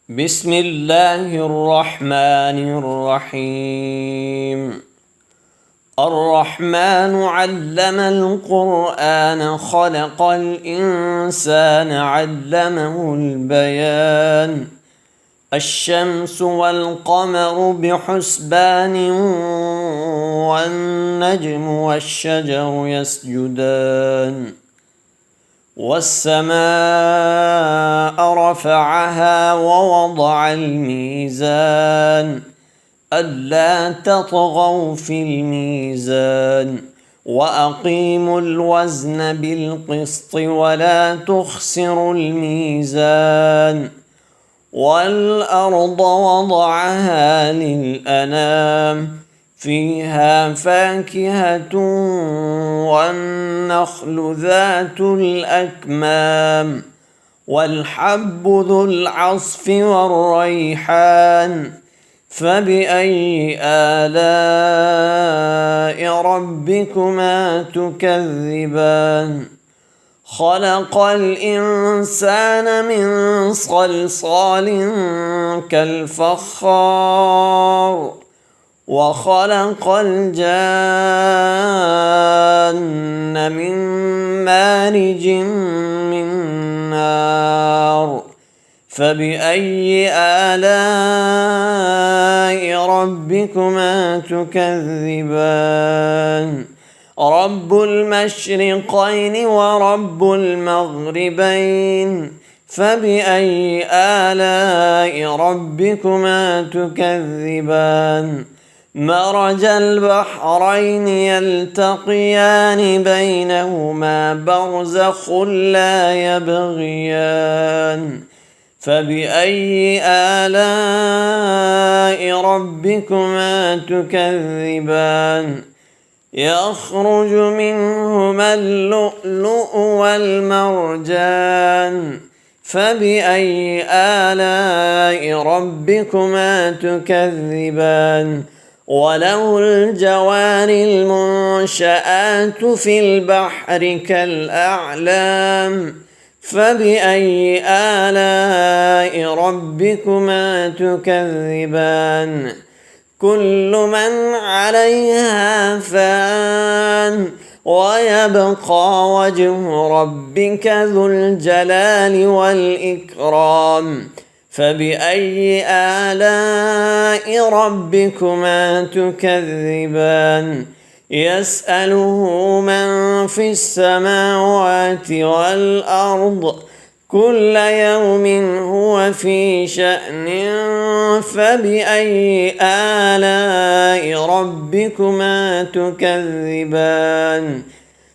بسم الله الرحمن الرحيم. الرحمن علم القرآن خلق الإنسان علمه البيان. الشمس والقمر بحسبان والنجم والشجر يسجدان. والسماء رفعها ووضع الميزان ألا تطغوا في الميزان وأقيموا الوزن بالقسط ولا تخسروا الميزان. والأرض وضعها للأنام فيها فاكهة والنخل ذات الأكمام والحب ذو العصف والريحان. فبأي آلاء ربكما تكذبان؟ خلق الإنسان من صلصال كالفخار وخلق الجان من مارج من نار. فبأي آلاء ربكما تكذبان؟ رب المشرقين ورب المغربين. فبأي آلاء ربكما تكذبان؟ مرج البحرين يلتقيان بينهما برزخ لا يبغيان. فبأي آلاء ربكما تكذبان؟ يخرج منهما اللؤلؤ والمرجان. فبأي آلاء ربكما تكذبان؟ وله الجوار المنشآت في البحر كالأعلام. فبأي آلاء ربكما تكذبان؟ كل من عليها فان ويبقى وجه ربك ذو الجلال والإكرام. فبأي آلاء ربكما تكذبان؟ يسأله من في السماوات والأرض كل يوم هو في شأن. فبأي آلاء ربكما تكذبان؟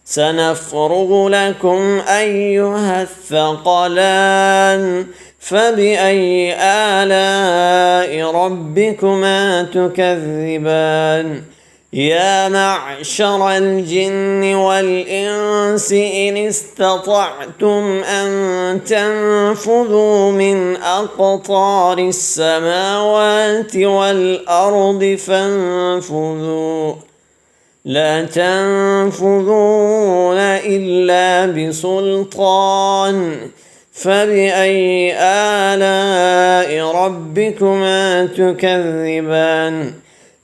سنفرغ لكم أيها الثقلان. فبأي آلاء ربكما تكذبان؟ يا معشر الجن والإنس إن استطعتم أن تنفذوا من أقطار السماوات والأرض فانفذوا لا تنفذون إلا بسلطان. فبأي آلاء ربكما تكذبان؟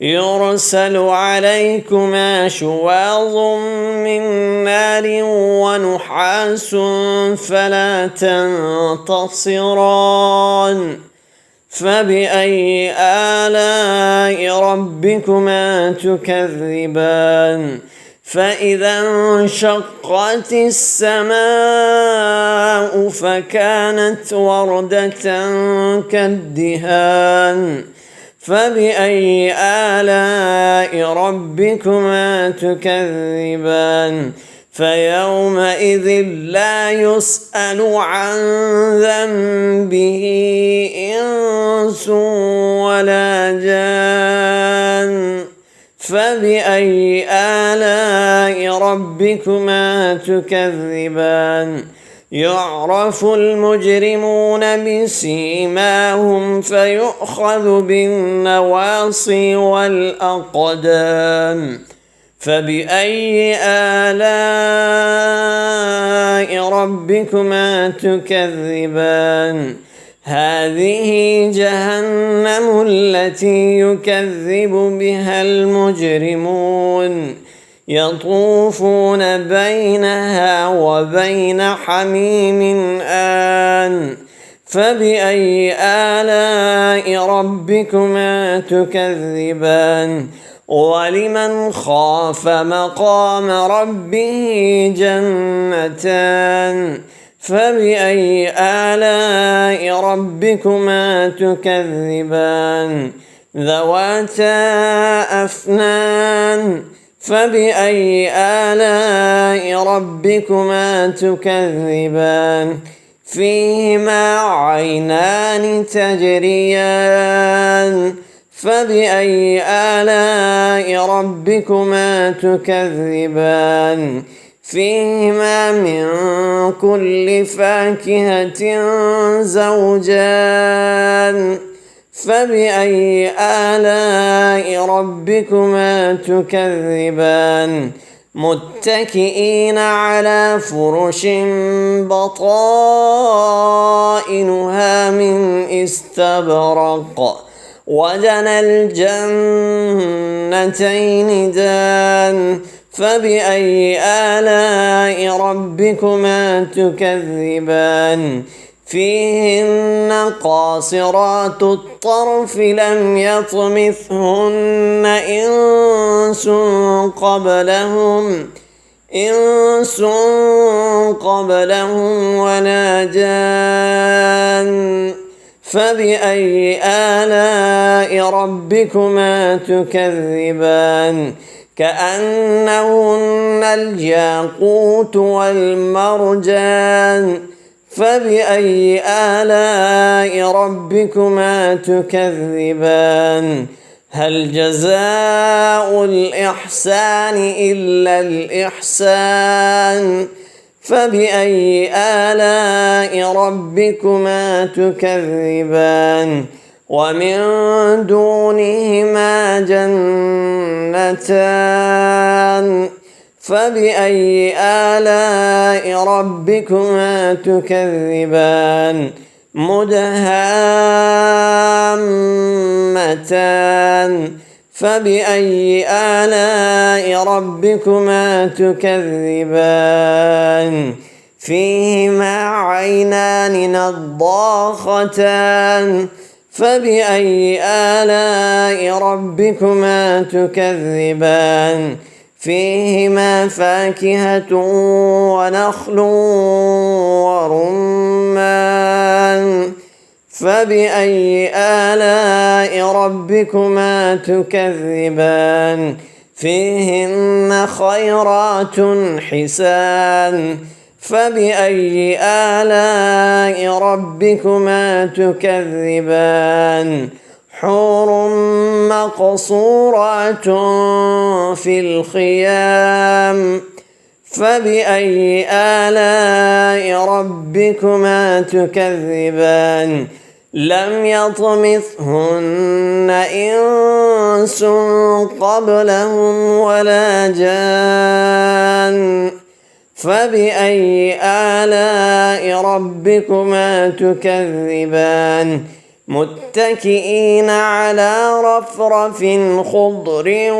يرسل عليكما شواظ من نار ونحاس فلا تنتصران. فبأي آلاء ربكما تكذبان؟ فإذا انشقت السماء فكانت وردة كالدهان. فبأي آلاء ربكما تكذبان؟ فيومئذ لا يسأل عن ذنبه إنس ولا جان. فبأي آلاء ربكما تكذبان؟ يعرف المجرمون بسيماهم فيؤخذ بالنواصي والأقدام. فبأي آلاء ربكما تكذبان؟ هذه جهنم التي يكذب بها المجرمون يطوفون بينها وبين حميم آن فبأي آلاء ربكما تكذبان ولمن خاف مقام ربه جنتان فبأي آلاء ربكما تكذبان ذواتا أفنان فبأي آلاء ربكما تكذبان فيهما عينان تجريان فبأي آلاء ربكما تكذبان فيهما من كل فاكهة زوجان فبأي آلاء ربكما تكذبان متكئين على فرش بطائنها من استبرق وجنى الجنتين دان فبأي آلاء ربكما تكذبان فيهن قاصرات الطرف لم يطمثهن إنس قبلهم ولا جان فبأي آلاء ربكما تكذبان كأنهن الياقوت والمرجان فبأي آلاء ربكما تكذبان هل جزاء الإحسان إلا الإحسان فبأي آلاء ربكما تكذبان ومن دونهما جنتان فبأي آلاء ربكما تكذبان مدهامتان فبأي آلاء ربكما تكذبان فيهما عينان نضاختان فبأي آلاء ربكما تكذبان فيهما فاكهة ونخل ورمان فبأي آلاء ربكما تكذبان فيهن خيرات حسان فبأي آلاء ربكما تكذبان حور مقصورات في الخيام فبأي آلاء ربكما تكذبان لم يطمثهن إنس قبلهم ولا جان فبأي آلاء ربكما تكذبان متكئين على رفرف خضر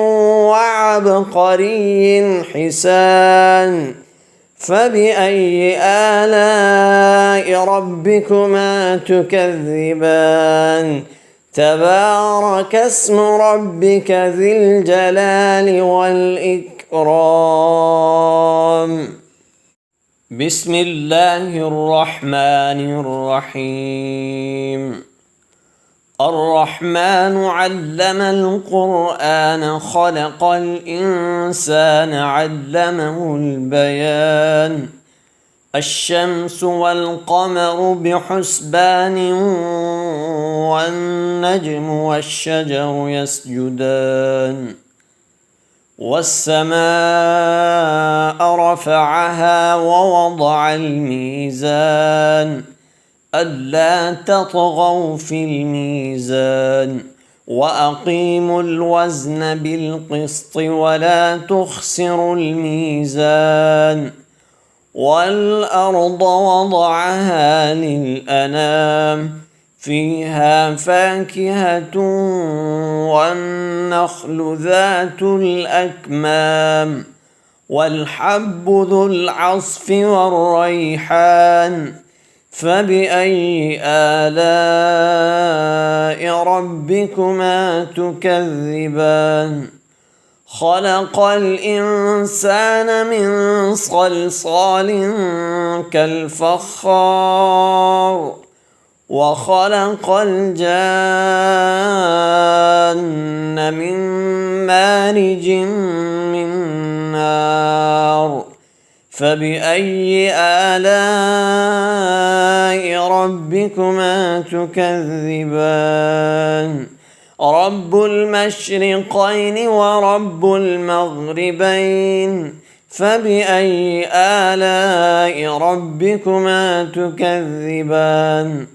وعبقري حسان فبأي آلاء ربكما تكذبان تبارك اسم ربك ذي الجلال والإكرام بسم الله الرحمن الرحيم الرحمن علم القرآن خلق الإنسان علمه البيان الشمس والقمر بحسبان والنجم والشجر يسجدان والسماء رفعها ووضع الميزان ألا تطغوا في الميزان وأقيموا الوزن بالقسط ولا تخسروا الميزان والأرض وضعها للأنام فيها فاكهة والنخل ذات الأكمام والحب ذو العصف والريحان فبأي آلاء ربكما تكذبان خلق الإنسان من صلصال كالفخار وخلق الجان من مارج من نار فبأي آلاء ربكما تكذبان رب المشرقين ورب المغربين فبأي آلاء ربكما تكذبان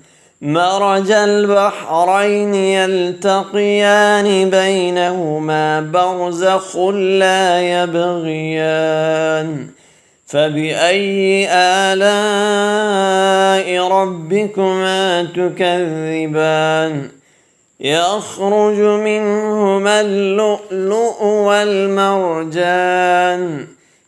مرج البحرين يلتقيان بينهما برزخ لا يبغيان فبأي آلاء ربكما تكذبان يخرج منهما اللؤلؤ والمرجان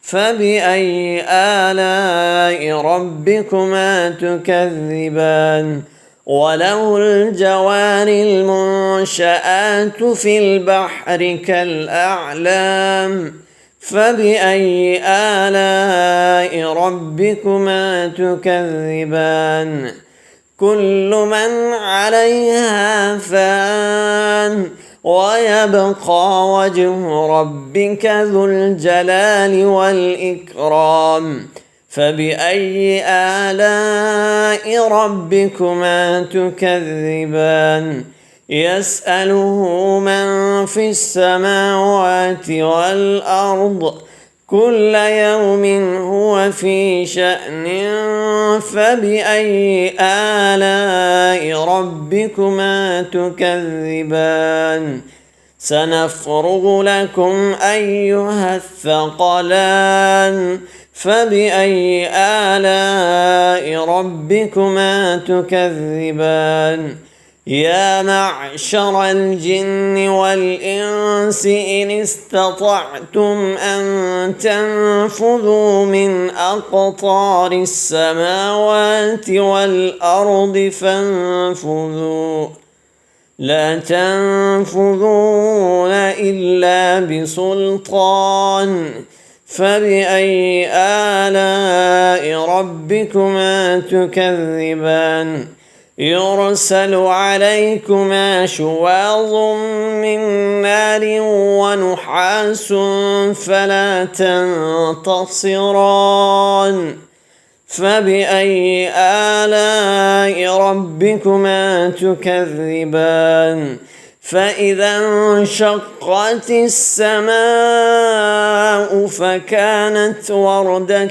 فبأي آلاء ربكما تكذبان وله الجوار المنشآت في البحر كالأعلام فبأي آلاء ربكما تكذبان كل من عليها فان ويبقى وجه ربك ذو الجلال والإكرام فبأي آلاء ربكما تكذبان يسأله من في السماوات والأرض كل يوم هو في شأن فبأي آلاء ربكما تكذبان سنفرغ لكم أيها الثقلان فبأي آلاء ربكما تكذبان يا معشر الجن والإنس إن استطعتم أن تنفذوا من أقطار السماوات والأرض فانفذوا لا تنفذون إلا بسلطان فبأي آلاء ربكما تكذبان يرسل عليكما شواظ من نار ونحاس فلا تنتصران فبأي آلاء ربكما تكذبان فإذا انشقت السماء فكانت وردة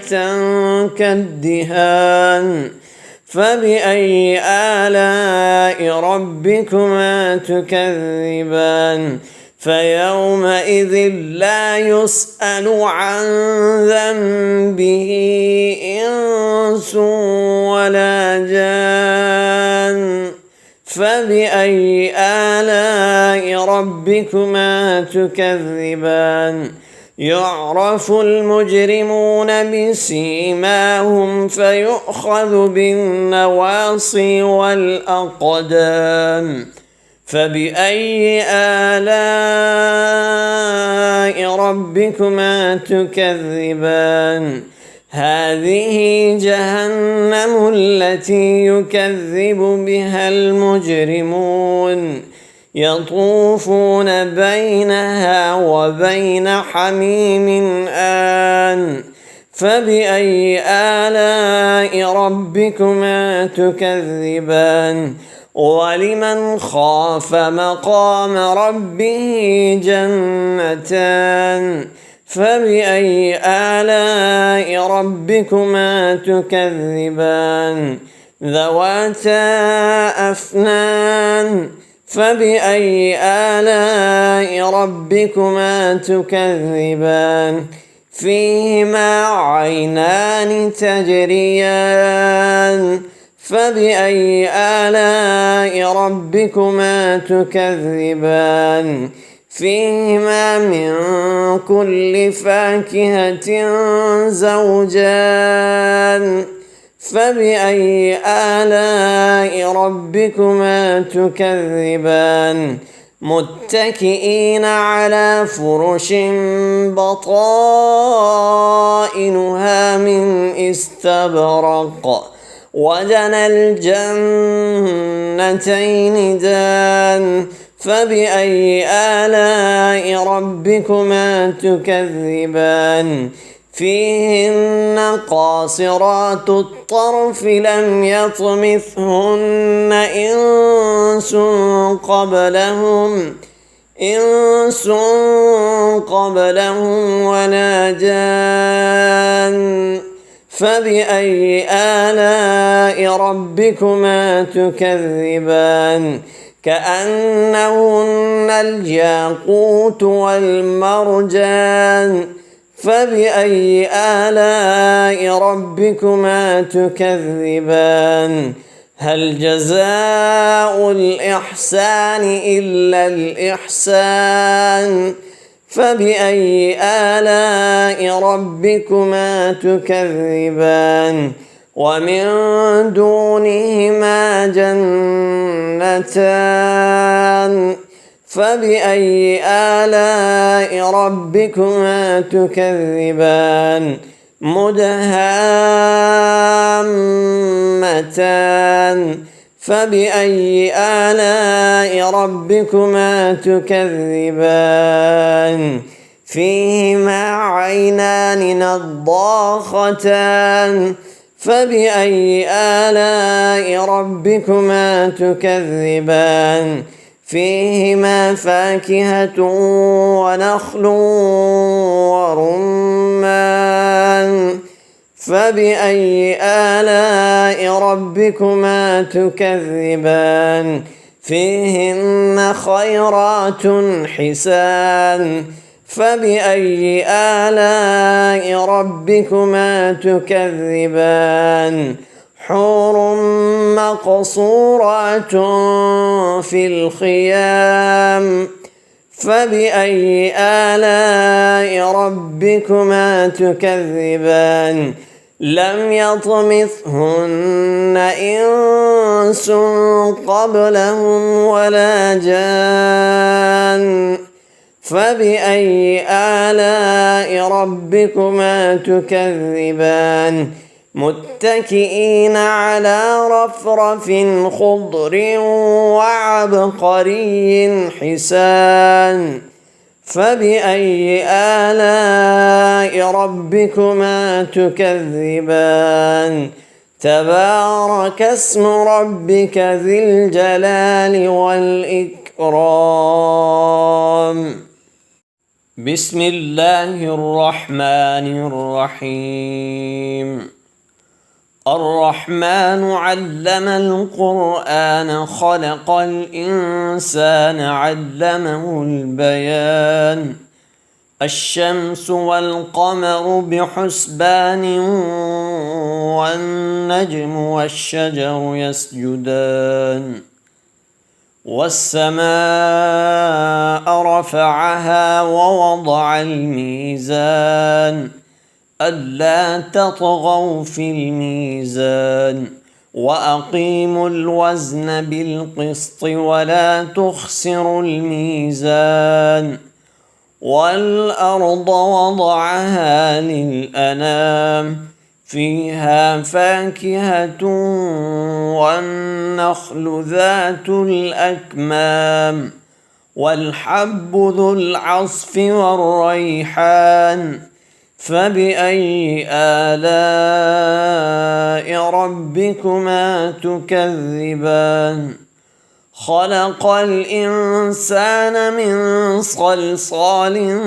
كالدهان فبأي آلاء ربكما تكذبان فيومئذ لا يسأل عن ذنبه إنس ولا جان فبأي آلاء ربكما تكذبان يعرف المجرمون بسيماهم فيؤخذ بالنواصي والأقدام فبأي آلاء ربكما تكذبان هذه جهنم التي يكذب بها المجرمون يطوفون بينها وبين حميم آن فبأي آلاء ربكما تكذبان ولمن خاف مقام ربه جنتان فبأي آلاء ربكما تكذبان ذواتا أفنان فبأي آلاء ربكما تكذبان فيهما عينان تجريان فبأي آلاء ربكما تكذبان فيهما من كل فاكهة زوجان فبأي آلاء ربكما تكذبان متكئين على فرش بطائنها من استبرق وجنى الجنتين دان فبأي آلاء ربكما تكذبان فيهن قاصرات الطرف لم يطمثهن إنس قبلهم ولا جان فبأي آلاء ربكما تكذبان كأنهن الياقوت والمرجان فبأي آلاء ربكما تكذبان هل جزاء الإحسان إلا الإحسان فبأي آلاء ربكما تكذبان ومن دونهما جنتان فبأي آلاء ربكما تكذبان مدهامتان فبأي آلاء ربكما تكذبان فيهما عينان نضاختان فبأي آلاء ربكما تكذبان فيهما فاكهة ونخل ورمان فبأي آلاء ربكما تكذبان فيهن خيرات حسان فبأي آلاء ربكما تكذبان حور مقصورات في الخيام فبأي آلاء ربكما تكذبان لم يطمثهن إنس قبلهم ولا جان فبأي آلاء ربكما تكذبان متكئين على رفرف خضر وعبقري حسان فبأي آلاء ربكما تكذبان تبارك اسم ربك ذي الجلال والإكرام بسم الله الرحمن الرحيم الرحمن علم القرآن خلق الإنسان علمه البيان الشمس والقمر بحسبان والنجم والشجر يسجدان والسماء رفعها ووضع الميزان ألا تطغوا في الميزان وأقيموا الوزن بالقسط ولا تخسروا الميزان والأرض وضعها للأنام فيها فاكهة والنخل ذات الأكمام والحب ذو العصف والريحان فبأي آلاء ربكما تكذبان خلق الإنسان من صلصال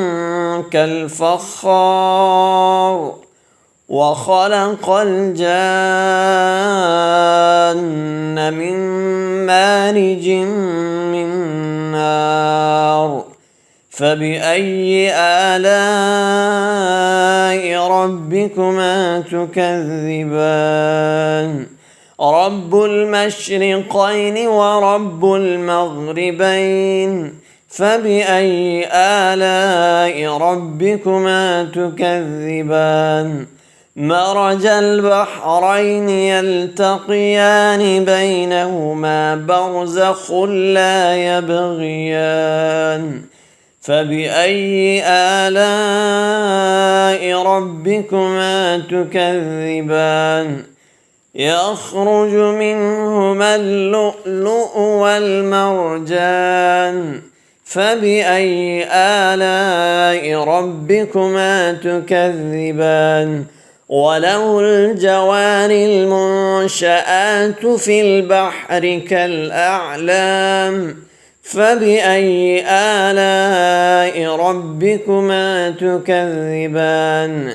كالفخار وخلق الجان من مارج من نار فبأي آلاء ربكما تكذبان رب المشرقين ورب المغربين فبأي آلاء ربكما تكذبان مرج البحرين يلتقيان بينهما برزخ لا يبغيان فبأي آلاء ربكما تكذبان يخرج منهما اللؤلؤ والمرجان فبأي آلاء ربكما تكذبان وله الجوار المنشآت في البحر كالأعلام فبأي آلاء ربكما تكذبان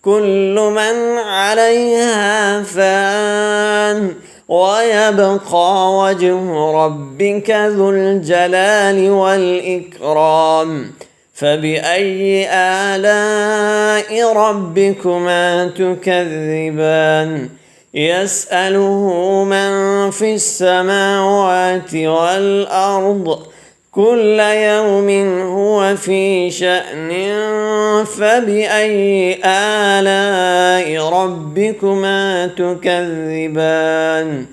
كل من عليها فان ويبقى وجه ربك ذو الجلال والإكرام فبأي آلاء ربكما تكذبان يسأله من في السماوات والأرض كل يوم هو في شأن فبأي آلاء ربكما تكذبان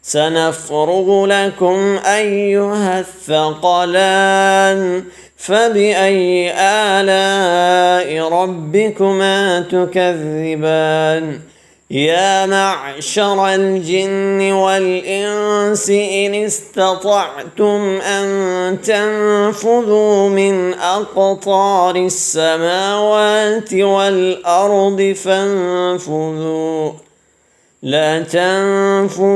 سنفرغ لكم أيها الثقلان فبأي آلاء ربكما تكذبان يا معشر الجن والإنس إن استطعتم أن تنفذوا من أقطار السماوات والأرض فانفذوا لا تنفذون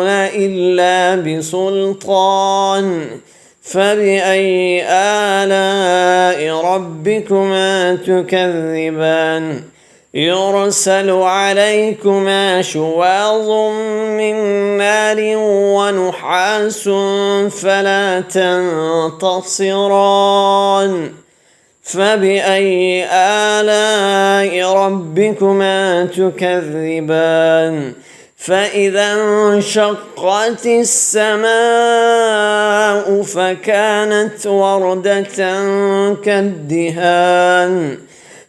إلا بسلطان فبأي آلاء ربكما تكذبان يرسل عليكما شواظ من نار ونحاس فلا تنتصران فبأي آلاء ربكما تكذبان فإذا انشقت السماء فكانت وردة كالدهان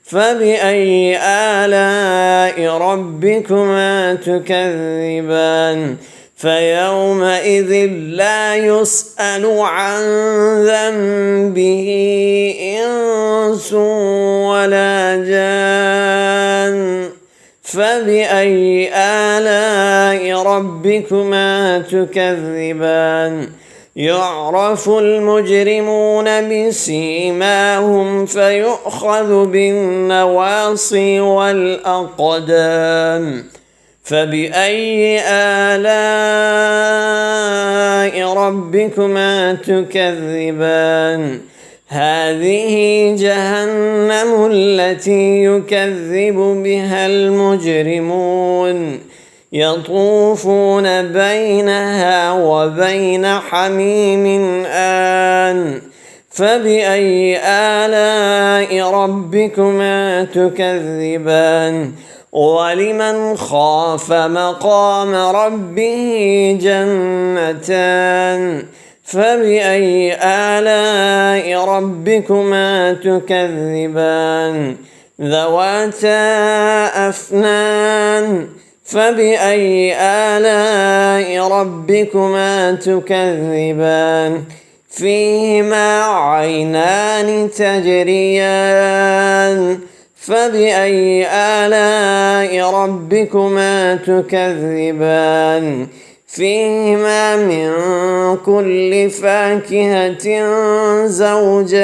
فبأي آلاء ربكما تكذبان فيومئذ لا يسأل عن ذنبه إنس ولا جان فبأي آلاء ربكما تكذبان يعرف المجرمون بسيماهم فيؤخذ بالنواصي والأقدام فبأي آلاء ربكما تكذبان هذه جهنم التي يكذب بها المجرمون يطوفون بينها وبين حميم آن فبأي آلاء ربكما تكذبان ولمن خاف مقام ربه جنتان فبأي آلاء ربكما تكذبان ذواتا أفنان فبأي آلاء ربكما تكذبان فيهما عينان تجريان فبأي آلاء ربكما تكذبان فيهما من كل فاكهة زوجان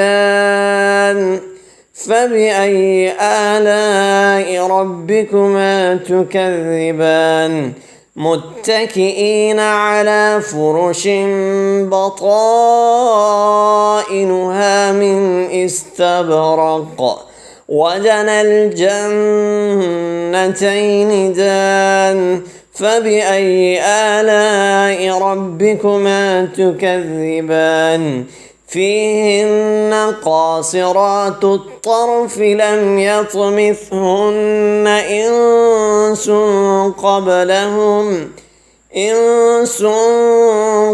فبأي آلاء ربكما تكذبان متكئين على فرش بطائنها من استبرق وجنى الجنتين دان فبأي آلاء ربكما تكذبان فيهن قاصرات الطرف لم يطمثهن إنس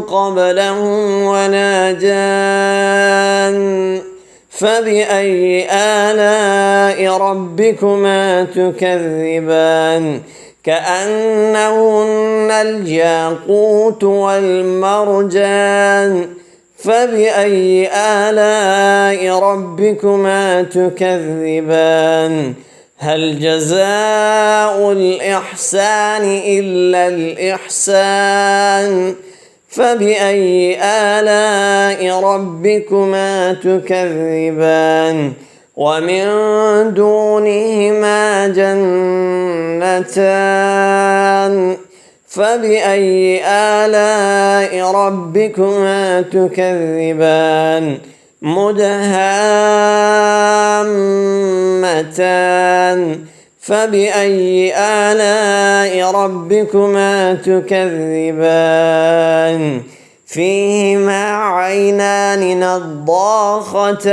قبلهم ولا جان فبأي آلاء ربكما تكذبان كأنهن الياقوت والمرجان فبأي آلاء ربكما تكذبان هل جزاء الإحسان إلا الإحسان فبأي آلاء ربكما تكذبان ومن دونهما جنتان فبأي آلاء ربكما تكذبان مدهامتان فبأي آلاء ربكما تكذبان فيهما عينان نضاختان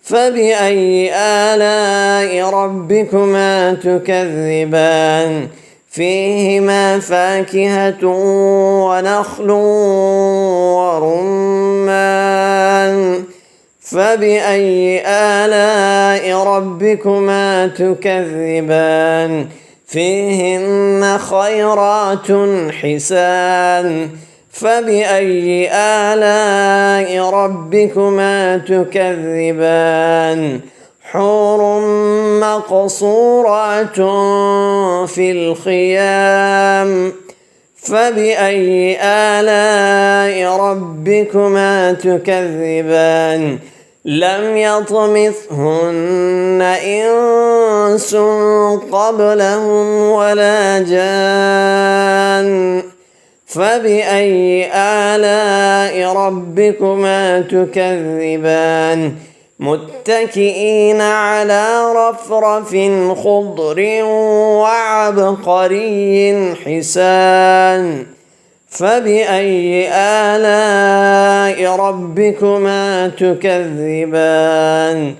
فبأي آلاء ربكما تكذبان فيهما فاكهة ونخل ورمان فبأي آلاء ربكما تكذبان فيهن خيرات حسان فبأي آلاء ربكما تكذبان حور مقصورات في الخيام فبأي آلاء ربكما تكذبان لم يطمثهن إنس قبلهم ولا جان فبأي آلاء ربكما تكذبان متكئين على رفرف خضر وعبقري حسان فبأي آلاء ربكما تكذبان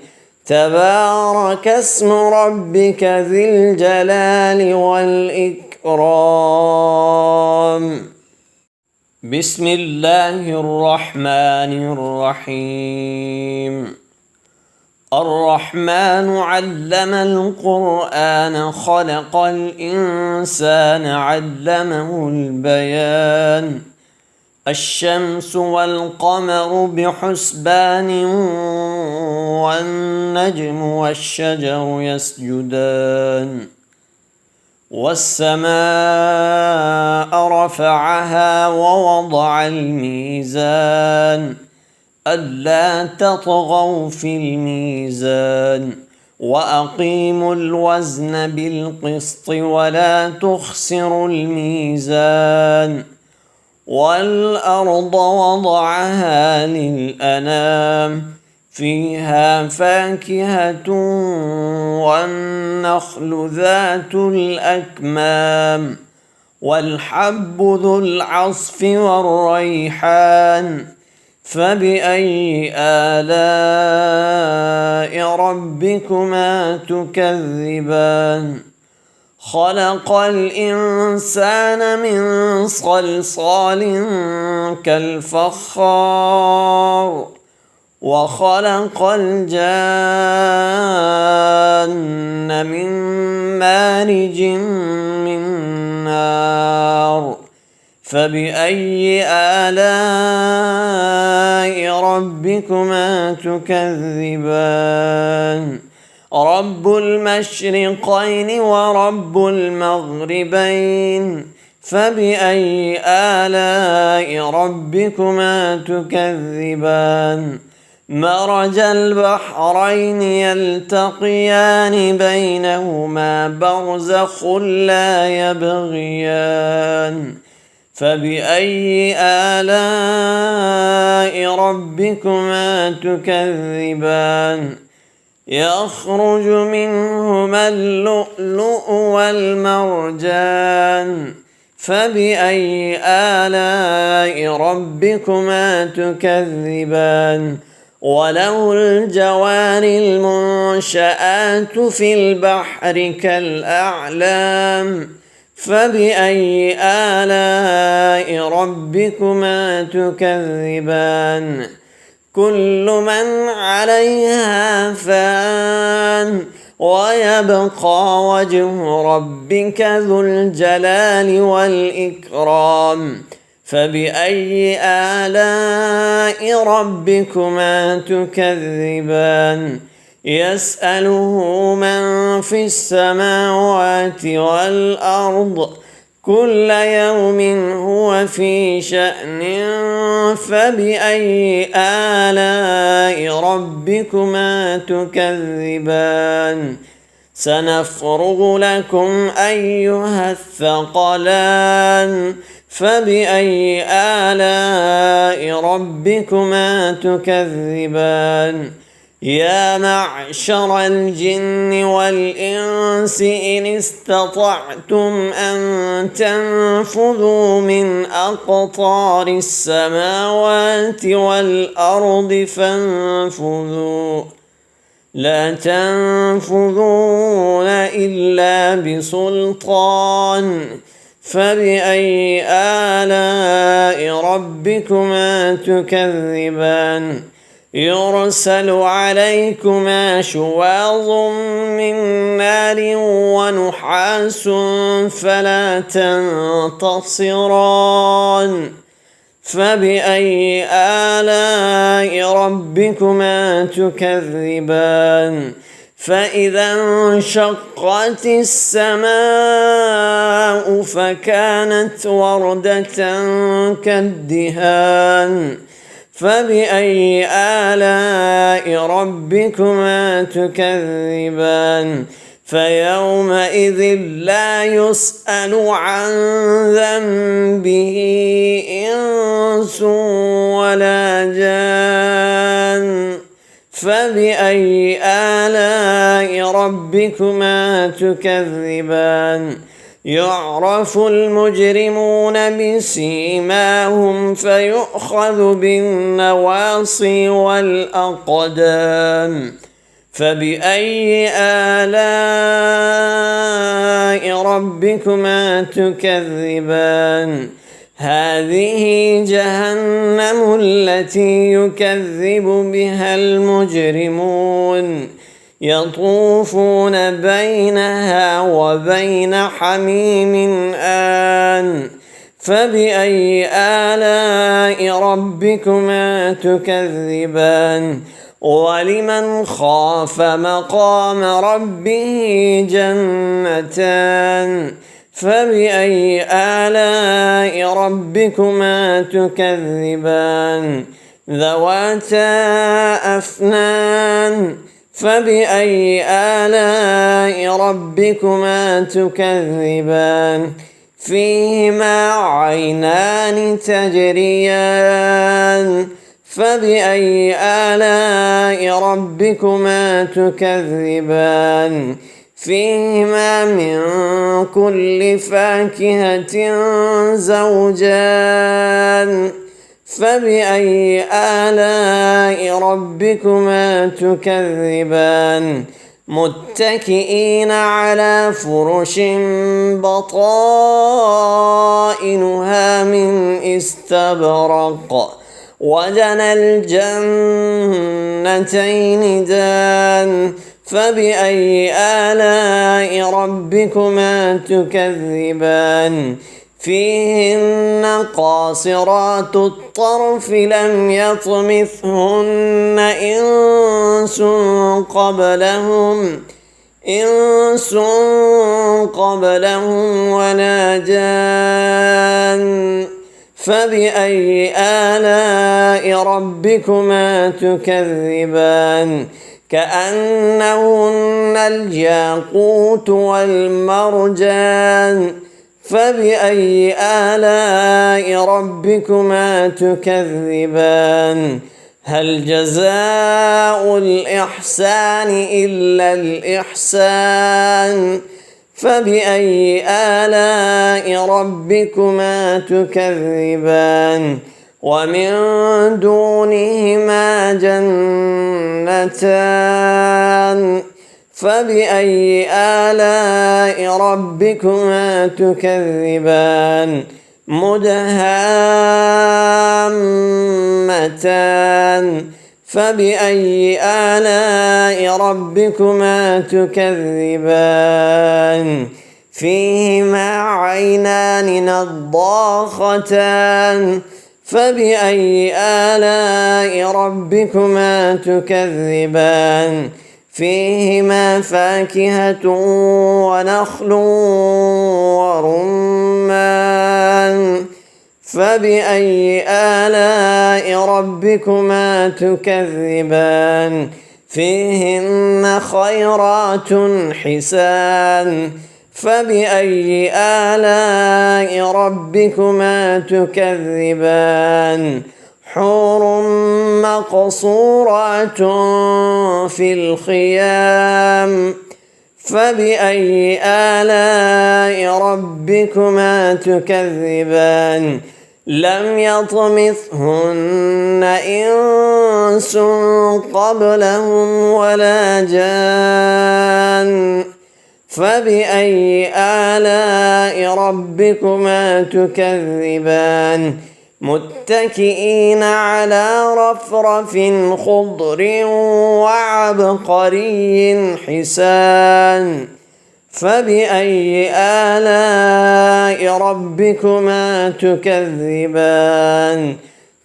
تبارك اسم ربك ذي الجلال والإكرام بسم الله الرحمن الرحيم الرحمن علم القرآن خلق الإنسان علمه البيان الشمس والقمر بحسبان والنجم والشجر يسجدان والسماء رفعها ووضع الميزان ألا تطغوا في الميزان وأقيموا الوزن بالقسط ولا تخسروا الميزان والأرض وضعها للأنام فيها فاكهة والنخل ذات الأكمام والحب ذو العصف والريحان فبأي آلاء ربكما تكذبان خلق الإنسان من صلصال كالفخار وخلق الجان من مارج من نار فبأي آلاء ربكما تكذبان رب المشرقين ورب المغربين فبأي آلاء ربكما تكذبان مرج البحرين يلتقيان بينهما برزخ لا يبغيان فبأي آلاء ربكما تكذبان يخرج منهما اللؤلؤ والمرجان فبأي آلاء ربكما تكذبان وله الجوار المنشآت في البحر كالأعلام فبأي آلاء ربكما تكذبان كل من عليها فان ويبقى وجه ربك ذو الجلال والإكرام فبأي آلاء ربكما تكذبان يسأله من في السماوات والأرض كل يوم هو في شأن فبأي آلاء ربكما تكذبان سنفرغ لكم أيها الثقلان فبأي آلاء ربكما تكذبان يا معشر الجن والإنس إن استطعتم أن تنفذوا من أقطار السماوات والأرض فانفذوا لا تنفذون إلا بسلطان فبأي آلاء ربكما تكذبان يرسل عليكما شواظ من نار ونحاس فلا تنتصران فبأي آلاء ربكما تكذبان فإذا انشقت السماء فكانت وردة كالدهان فبأي آلاء ربكما تكذبان فيومئذ لا يسأل عن ذنبه إنس ولا جان فبأي آلاء ربكما تكذبان يعرف المجرمون بسيماهم فيؤخذ بالنواصي والأقدام فبأي آلاء ربكما تكذبان هذه جهنم التي يكذب بها المجرمون يطوفون بينها وبين حميم آن فبأي آلاء ربكما تكذبان ولمن خاف مقام ربه جنتان فبأي آلاء ربكما تكذبان ذواتا أفنان فبأي آلاء ربكما تكذبان فيهما عينان تجريان فبأي آلاء ربكما تكذبان فيهما من كل فاكهة زوجان فبأي آلاء ربكما تكذبان متكئين على فرش بطائنها من استبرق وجنى الجنتين دان فبأي آلاء ربكما تكذبان فيهن قاصرات الطرف لم يطمثهن إنس قبلهم ولا جان فبأي آلاء ربكما تكذبان كأنهن الياقوت والمرجان فبأي آلاء ربكما تكذبان هل جزاء الإحسان إلا الإحسان فبأي آلاء ربكما تكذبان ومن دونهما جنتان فبأي آلاء ربكما تكذبان مدهامتان فبأي آلاء ربكما تكذبان فيهما عينان نضاختان فبأي آلاء ربكما تكذبان فيهما فاكهة ونخل ورمان فبأي آلاء ربكما تكذبان فيهن خيرات حسان فبأي آلاء ربكما تكذبان حور مقصورات في الخيام فبأي آلاء ربكما تكذبان لم يطمثهن إنس قبلهم ولا جان فبأي آلاء ربكما تكذبان متكئين على رفرف خضر وعبقري حسان فبأي آلاء ربكما تكذبان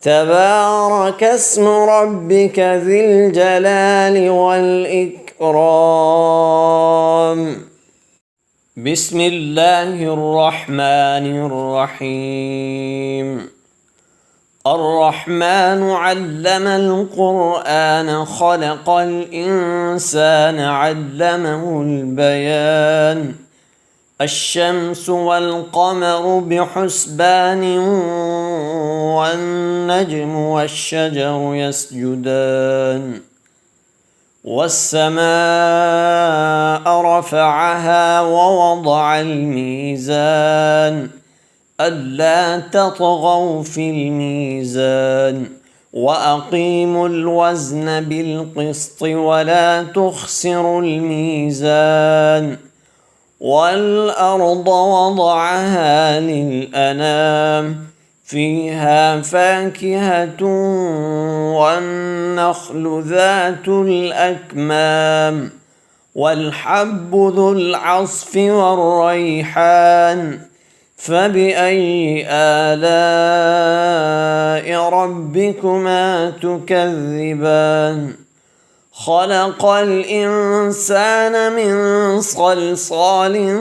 تبارك اسم ربك ذي الجلال والإكرام بسم الله الرحمن الرحيم الرحمن علم القرآن خلق الإنسان علمه البيان الشمس والقمر بحسبان والنجم والشجر يسجدان والسماء رفعها ووضع الميزان ألا تطغوا في الميزان وأقيموا الوزن بالقسط ولا تخسروا الميزان والأرض وضعها للأنام فيها فاكهة والنخل ذات الأكمام والحب ذو العصف والريحان فبأي آلاء ربكما تكذبان خلق الإنسان من صلصال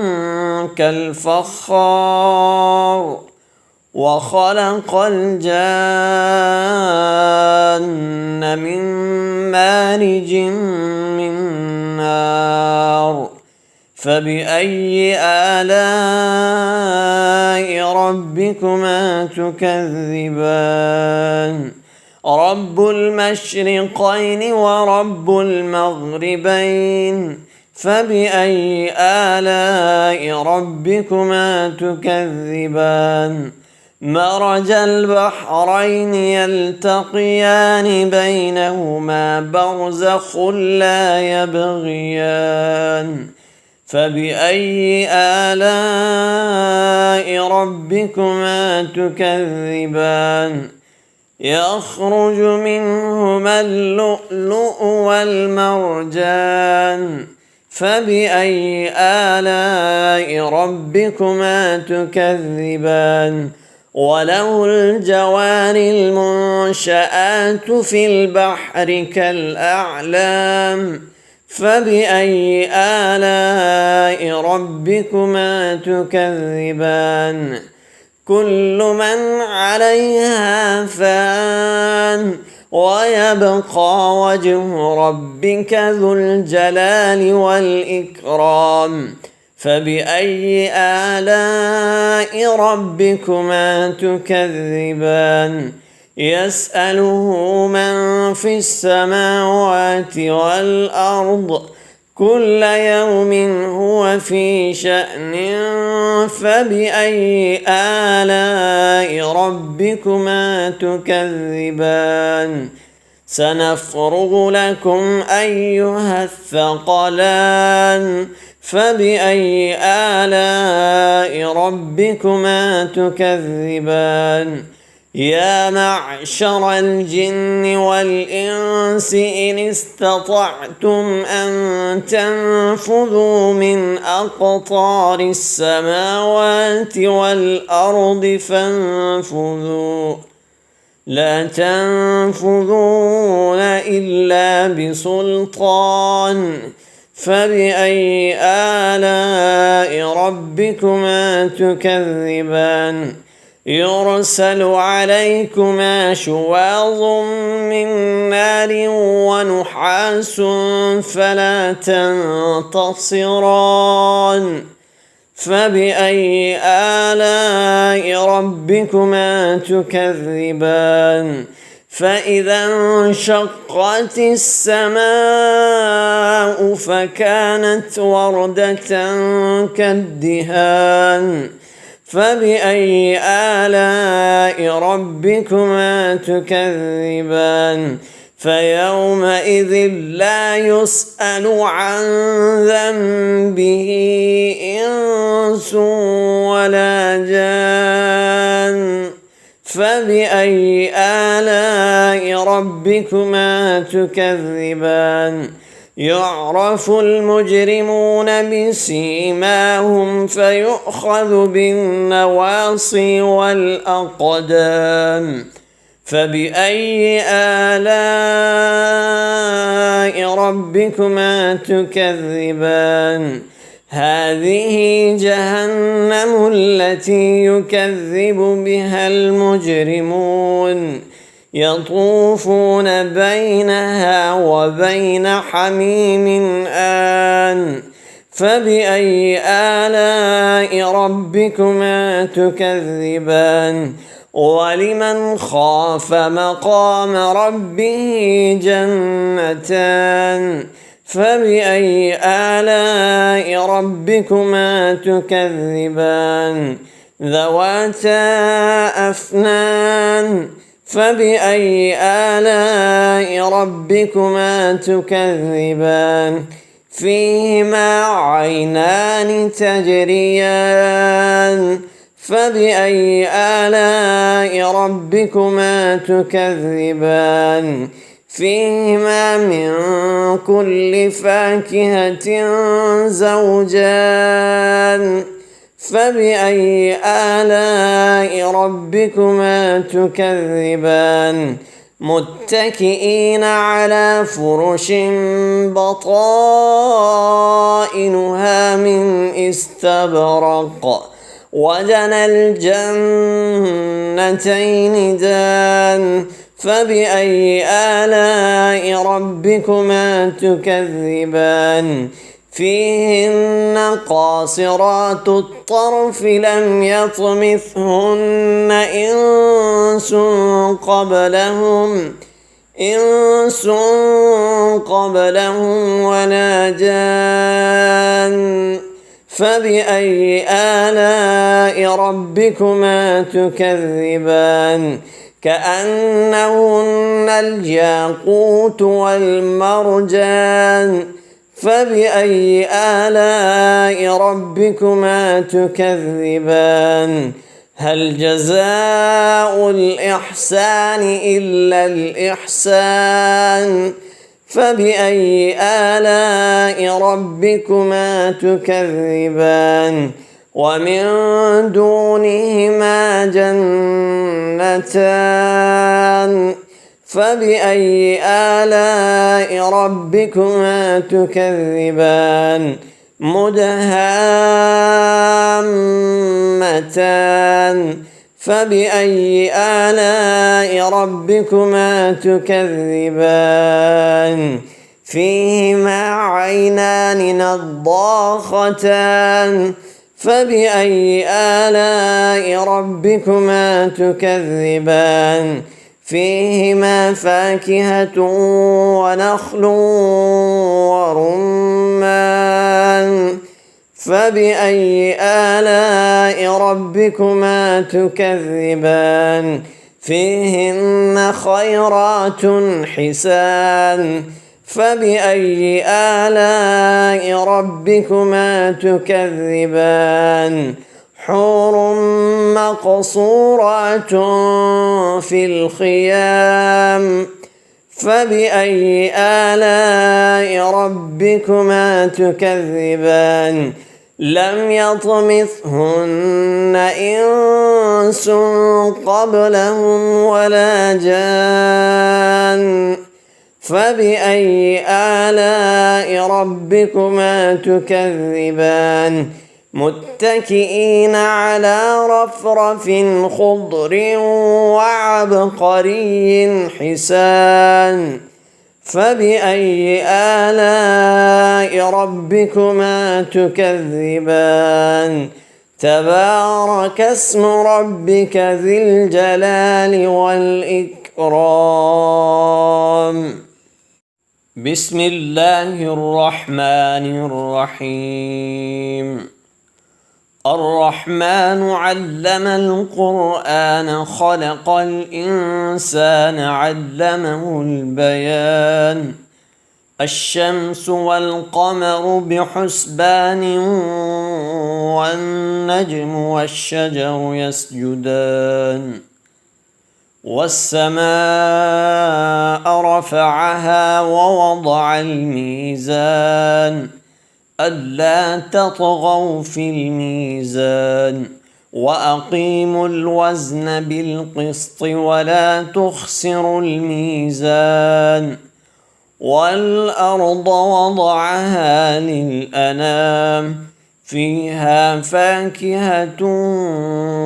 كالفخار وخلق الجان من مارج من نار فبأي آلاء ربكما تكذبان رب المشرقين ورب المغربين فبأي آلاء ربكما تكذبان مرج البحرين يلتقيان بينهما برزخ لا يبغيان فبأي آلاء ربكما تكذبان يخرج منهما اللؤلؤ والمرجان فبأي آلاء ربكما تكذبان وله الجوار المنشآت في البحر كالأعلام فبأي آلاء ربكما تكذبان كل من عليها فان ويبقى وجه ربك ذو الجلال والإكرام فبأي آلاء ربكما تكذبان يسأله من في السماوات والأرض كل يوم هو في شأن فبأي آلاء ربكما تكذبان سنفرغ لكم أيها الثقلان فبأي آلاء ربكما تكذبان يا معشر الجن والإنس إن استطعتم أن تنفذوا من أقطار السماوات والأرض فانفذوا لا تنفذون إلا بسلطان فبأي آلاء ربكما تكذبان يرسل عليكما شواظ من نار ونحاس فلا تنتصران فبأي آلاء ربكما تكذبان فإذا انشقت السماء فكانت وردة كالدهان فبأي آلاء ربكما تكذبان فيومئذ لا يسأل عن ذنبه إنس ولا جان فبأي آلاء ربكما تكذبان يعرف المجرمون بسيماهم فيؤخذ بالنواصي والأقدام فبأي آلاء ربكما تكذبان هذه جهنم التي يكذب بها المجرمون يطوفون بينها وبين حميم آن فبأي آلاء ربكما تكذبان ولمن خاف مقام ربه جنتان فبأي آلاء ربكما تكذبان ذواتا أفنان فبأي آلاء ربكما تكذبان فيهما عينان تجريان فبأي آلاء ربكما تكذبان فيهما من كل فاكهة زوجان فبأي آلاء ربكما تكذبان متكئين على فرش بطائنها من استبرق وجنى الجنتين دان فبأي آلاء ربكما تكذبان فيهن قاصرات الطرف لم يطمثهن إنس قبلهم ولا جان فبأي آلاء ربكما تكذبان كأنهن الياقوت والمرجان فبأي آلاء ربكما تكذبان هل جزاء الإحسان إلا الإحسان فبأي آلاء ربكما تكذبان ومن دونهما جنتان فبأي آلاء ربكما تكذبان مدهامتان فبأي آلاء ربكما تكذبان فيهما عينان نضاختان فبأي آلاء ربكما تكذبان فيهما فاكهة ونخل ورمان فبأي آلاء ربكما تكذبان فيهن خيرات حسان فبأي آلاء ربكما تكذبان حور مقصورات في الخيام فبأي آلاء ربكما تكذبان لم يطمثهن إنس قبلهم ولا جان فبأي آلاء ربكما تكذبان متكئين على رفرف خضر وعبقري حسان فبأي آلاء ربكما تكذبان تبارك اسم ربك ذي الجلال والإكرام بسم الله الرحمن الرحيم الرحمن علم القرآن خلق الإنسان علمه البيان الشمس والقمر بحسبان والنجم والشجر يسجدان والسماء رفعها ووضع الميزان ألا تطغوا في الميزان وأقيموا الوزن بالقسط ولا تخسروا الميزان والأرض وضعها للأنام فيها فاكهة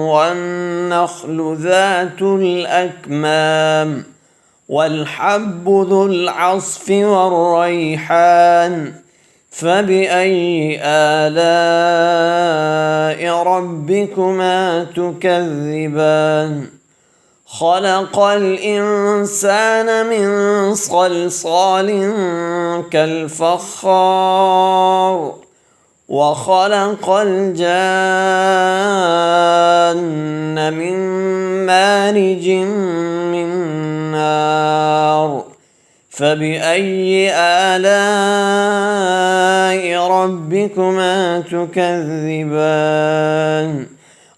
والنخل ذات الأكمام والحب ذو العصف والريحان فبأي آلاء ربكما تكذبان خلق الإنسان من صلصال كالفخار وخلق الجان من مارج من نار فبأي آلاء ربكما تكذبان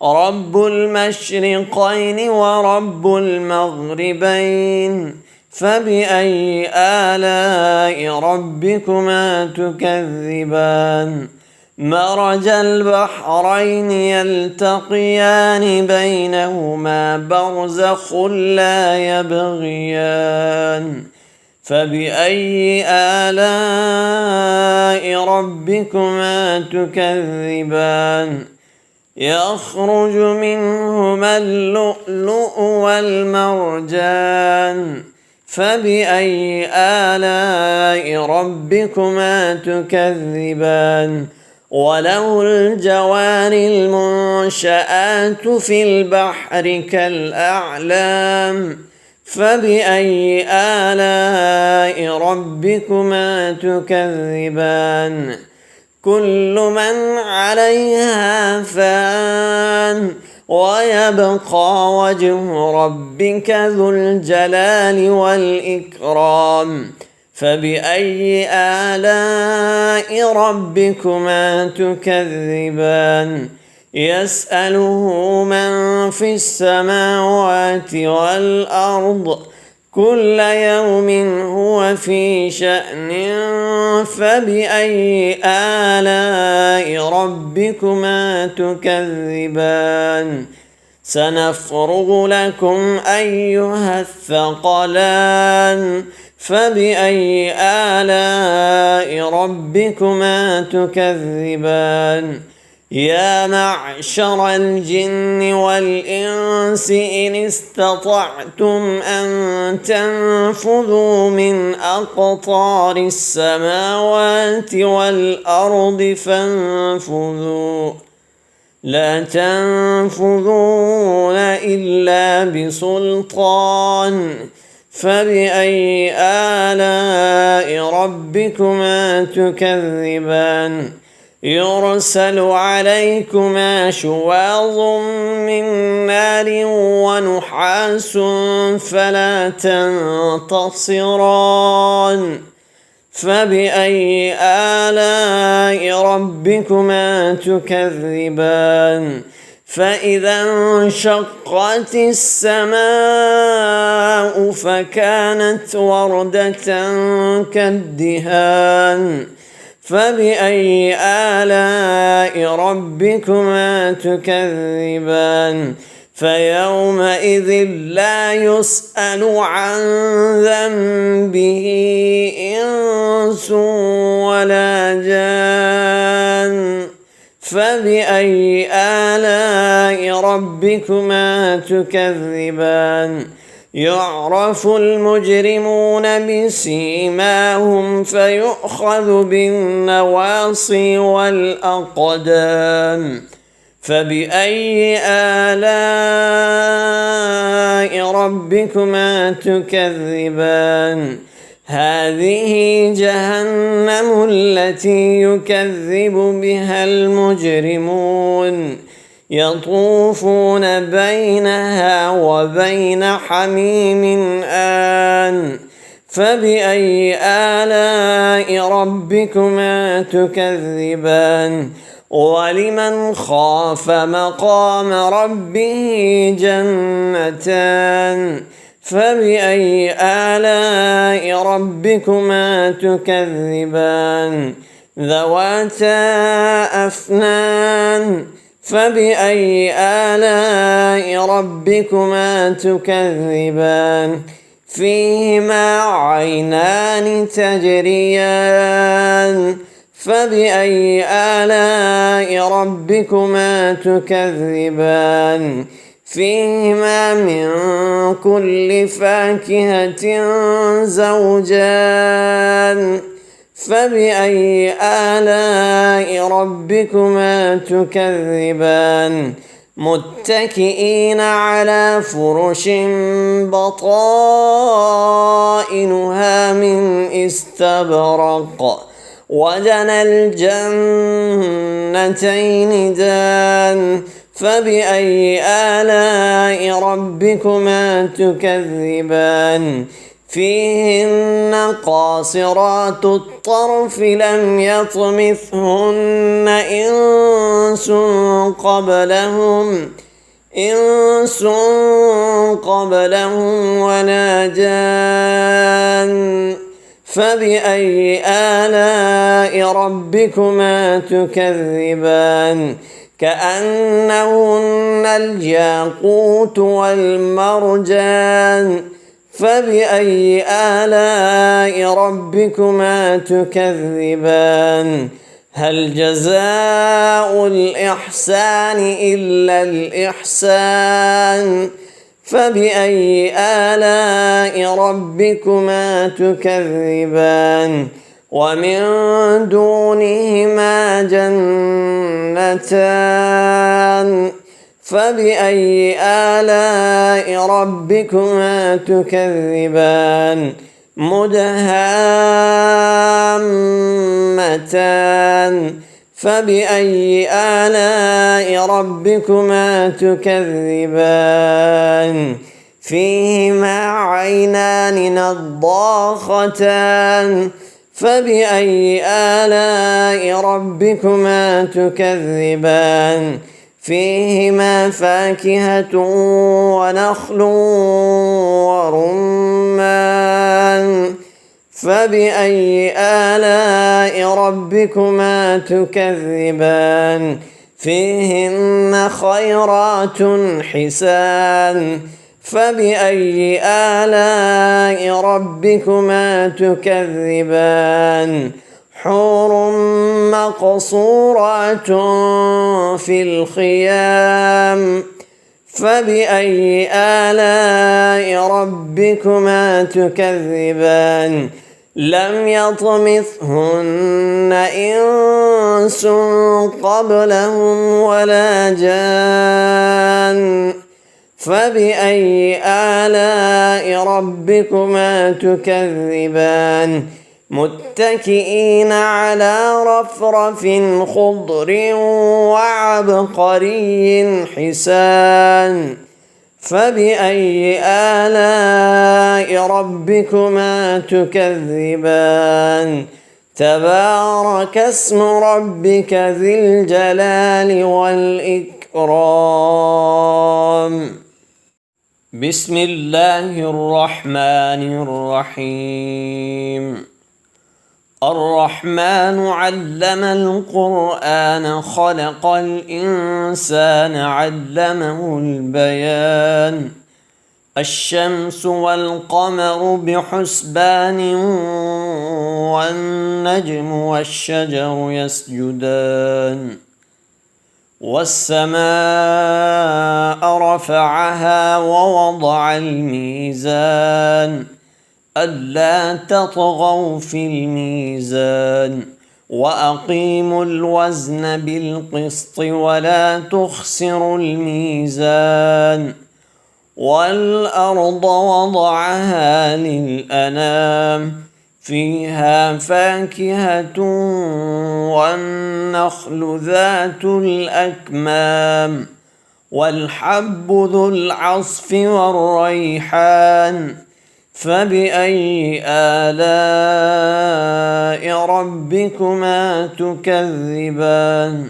رب المشرقين ورب المغربين فبأي آلاء ربكما تكذبان مرج البحرين يلتقيان بينهما برزخ لا يبغيان فبأي آلاء ربكما تكذبان يخرج منهما اللؤلؤ والمرجان فبأي آلاء ربكما تكذبان وله الجوار المنشآت في البحر كالأعلام فبأي آلاء ربكما تكذبان كل من عليها فان ويبقى وجه ربك ذو الجلال والإكرام فبأي آلاء ربكما تكذبان يسأله من في السماوات والأرض كل يوم هو في شأن فبأي آلاء ربكما تكذبان سنفرغ لكم أيها الثقلان فبأي آلاء ربكما تكذبان يا معشر الجن والإنس إن استطعتم أن تنفذوا من أقطار السماوات والأرض فانفذوا لا تنفذون إلا بسلطان فبأي آلاء ربكما تكذبان يرسل عليكما شواظ من نار ونحاس فلا تنتصران فبأي آلاء ربكما تكذبان فإذا انشقت السماء فكانت وردة كالدهان فبأي آلاء ربكما تكذبان فيومئذ لا يسأل عن ذنبه إنس ولا جان فبأي آلاء ربكما تكذبان يعرف المجرمون بسيماهم فيؤخذ بالنواصي والأقدام فبأي آلاء ربكما تكذبان هذه جهنم التي يكذب بها المجرمون يطوفون بينها وبين حميم آن فبأي آلاء ربكما تكذبان ولمن خاف مقام ربه جنتان فبأي آلاء ربكما تكذبان ذواتا أفنان فبأي آلاء ربكما تكذبان فيهما عينان تجريان فبأي آلاء ربكما تكذبان فيهما من كل فاكهة زوجان فبأي آلاء ربكما تكذبان متكئين على فرش بطائنها من استبرق وجنى الجنتين دان فبأي آلاء ربكما تكذبان فيهن قاصرات الطرف لم يطمثهن إنس قبلهم ولا جان فبأي آلاء ربكما تكذبان كأنهن الياقوت والمرجان فبأي آلاء ربكما تكذبان هل جزاء الإحسان إلا الإحسان فبأي آلاء ربكما تكذبان ومن دونهما جنتان فبأي آلاء ربكما تكذبان مدهامتان فبأي آلاء ربكما تكذبان فيهما عينان نضاختان فبأي آلاء ربكما تكذبان فيهما فاكهة ونخل ورمان فبأي آلاء ربكما تكذبان فيهن خيرات حسان فبأي آلاء ربكما تكذبان حور مقصورات في الخيام فبأي آلاء ربكما تكذبان لم يطمثهن إنس قبلهم ولا جان فبأي آلاء ربكما تكذبان متكئين على رفرف خضر وعبقري حسان فبأي آلاء ربكما تكذبان تبارك اسم ربك ذي الجلال والإكرام بسم الله الرحمن الرحيم الرحمن علم القرآن خلق الإنسان علمه البيان الشمس والقمر بحسبان والنجم والشجر يسجدان والسماء رفعها ووضع الميزان ألا تطغوا في الميزان وأقيموا الوزن بالقسط ولا تخسروا الميزان والأرض وضعها للأنام فيها فاكهة والنخل ذات الأكمام والحب ذو العصف والريحان فبأي آلاء ربكما تكذبان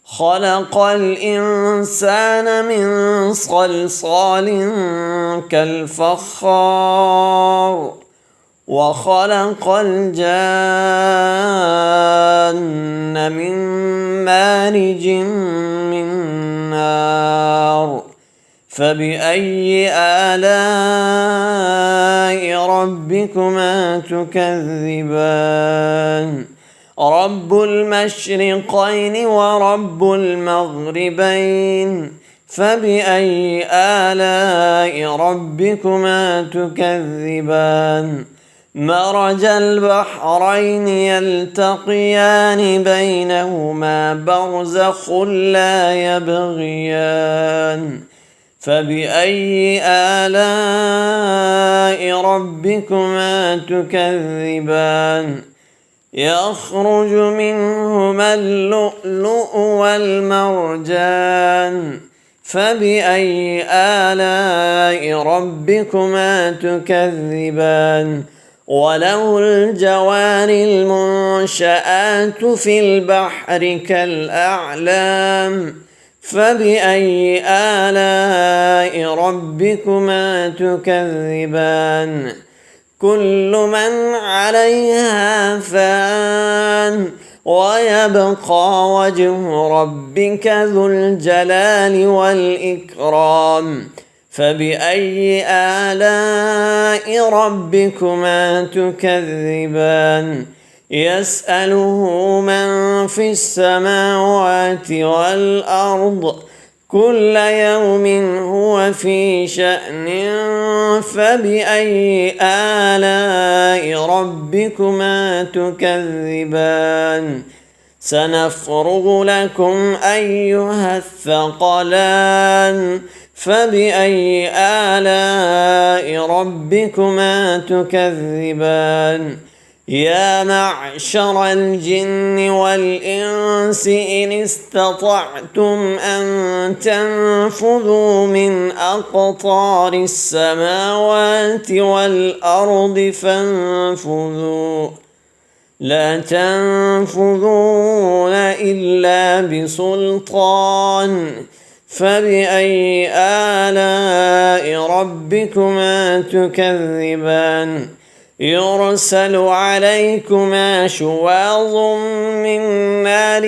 خلق الإنسان من صلصال كالفخار وخلق الجان من مارج من نار فبأي آلاء ربكما تكذبان رب المشرقين ورب المغربين فبأي آلاء ربكما تكذبان مرج البحرين يلتقيان بينهما برزخ لا يبغيان فبأي آلاء ربكما تكذبان يخرج منهما اللؤلؤ والمرجان فبأي آلاء ربكما تكذبان وله الجوار المنشآت في البحر كالأعلام فبأي آلاء ربكما تكذبان كل من عليها فان ويبقى وجه ربك ذو الجلال والإكرام فبأي آلاء ربكما تكذبان يسأله من في السماوات والأرض كل يوم هو في شأن فبأي آلاء ربكما تكذبان سنفرغ لكم أيها الثقلان فبأي آلاء ربكما تكذبان يا معشر الجن والإنس إن استطعتم أن تنفذوا من أقطار السماوات والأرض فانفذوا لا تنفذون إلا بسلطان فبأي آلاء ربكما تكذبان يرسل عليكما شواظ من نار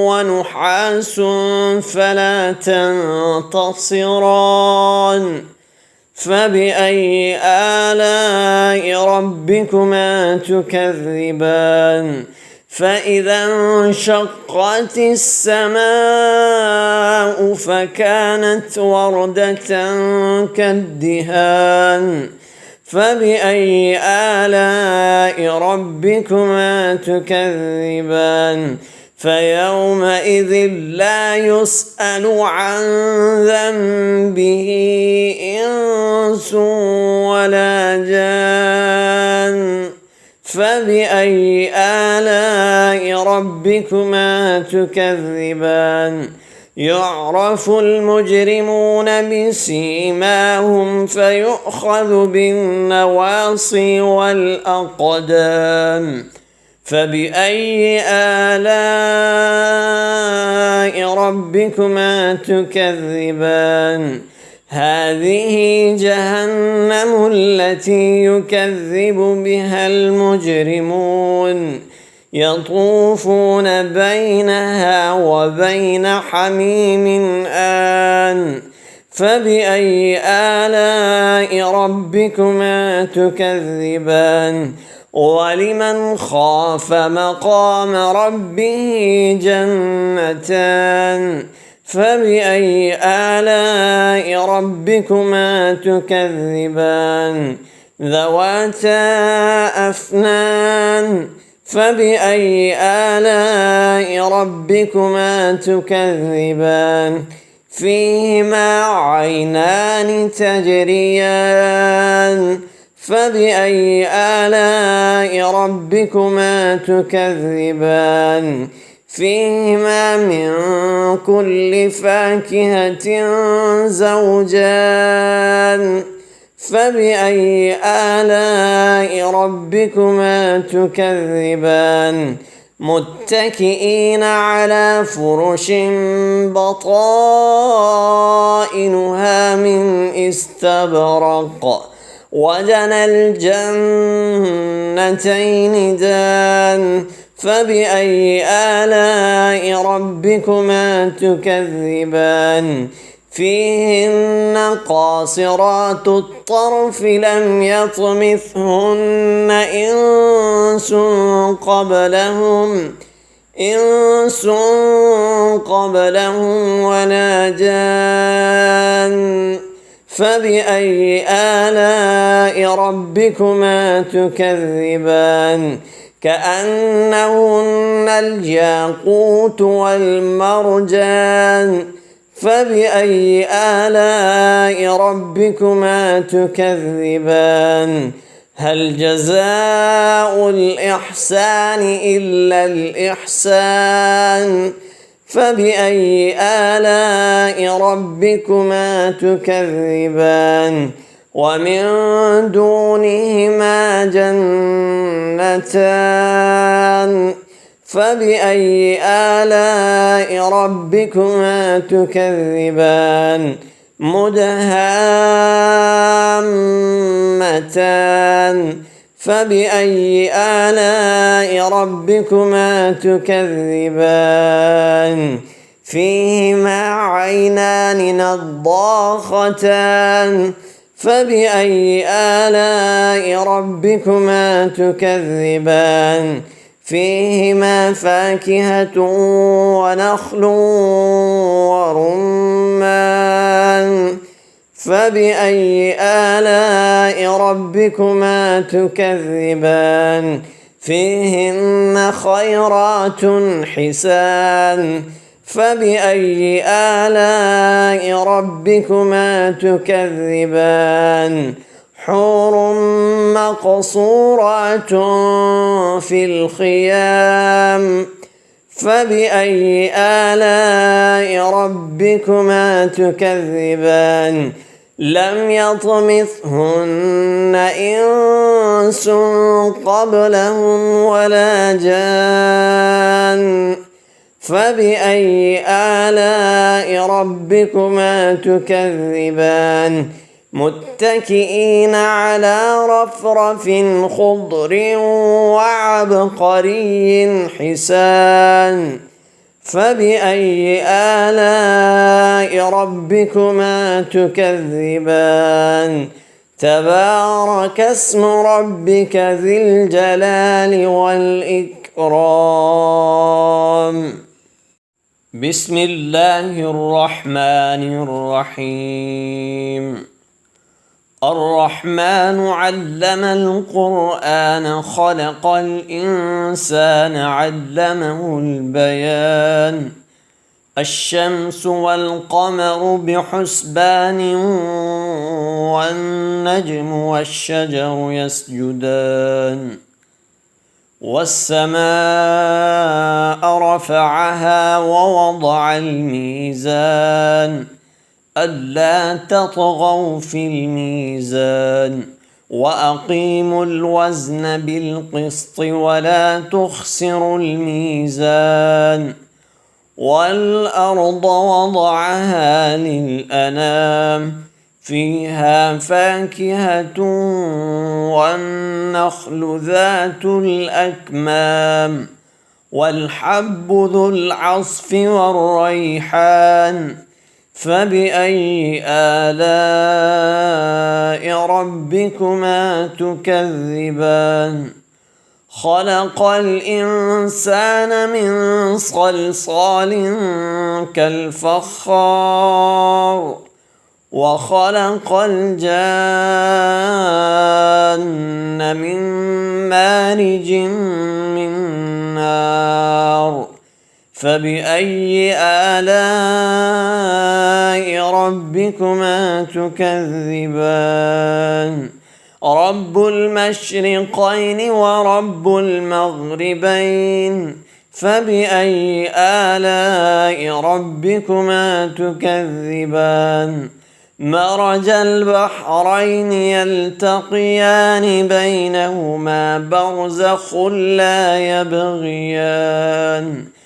ونحاس فلا تنتصران فبأي آلاء ربكما تكذبان فإذا انشقت السماء فكانت وردة كالدهان فبأي آلاء ربكما تكذبان فيومئذ لا يسأل عن ذنبه إنس ولا جان فبأي آلاء ربكما تكذبان يعرف المجرمون بسيماهم فيؤخذ بالنواصي والأقدام فبأي آلاء ربكما تكذبان هذه جهنم التي يكذب بها المجرمون يطوفون بينها وبين حميم آن فبأي آلاء ربكما تكذبان ولمن خاف مقام ربه جنتان فبأي آلاء ربكما تكذبان ذواتا أفنان فبأي آلاء ربكما تكذبان فيهما عينان تجريان فبأي آلاء ربكما تكذبان فيهما من كل فاكهة زوجان فبأي آلاء ربكما تكذبان متكئين على فرش بطائنها من استبرق وجنى الجنتين دان فبأي آلاء ربكما تكذبان فيهن قاصرات الطرف لم يطمثهن إنس قبلهم ولا جان فبأي آلاء ربكما تكذبان كأنهن الياقوت والمرجان فبأي آلاء ربكما تكذبان هل جزاء الإحسان إلا الإحسان فبأي آلاء ربكما تكذبان ومن دونهما جنتان فبأي آلاء ربكما تكذبان مدهامتان فبأي آلاء ربكما تكذبان فيهما عينان نضاختان فبأي آلاء ربكما تكذبان فيهما فاكهة ونخل ورمان فبأي آلاء ربكما تكذبان فيهن خيرات حسان فبأي آلاء ربكما تكذبان حور مقصورات في الخيام فبأي آلاء ربكما تكذبان لم يطمثهن إنس قبلهم ولا جان فبأي آلاء ربكما تكذبان متكئين على رفرف خضر وعبقري حسان فبأي آلاء ربكما تكذبان تبارك اسم ربك ذي الجلال والإكرام بسم الله الرحمن الرحيم الرحمن علم القرآن خلق الإنسان علمه البيان الشمس والقمر بحسبان والنجم والشجر يسجدان والسماء رفعها ووضع الميزان ألا تطغوا في الميزان وأقيموا الوزن بالقسط ولا تخسروا الميزان والأرض وضعها للأنام فيها فاكهة والنخل ذات الأكمام والحب ذو العصف والريحان فبأي آلاء ربكما تكذبان خلق الإنسان من صلصال كالفخار وخلق الجان من مارج من نار فبأي آلاء ربكما تكذبان رب المشرقين ورب المغربين فبأي آلاء ربكما تكذبان مرج البحرين يلتقيان بينهما برزخ لا يبغيان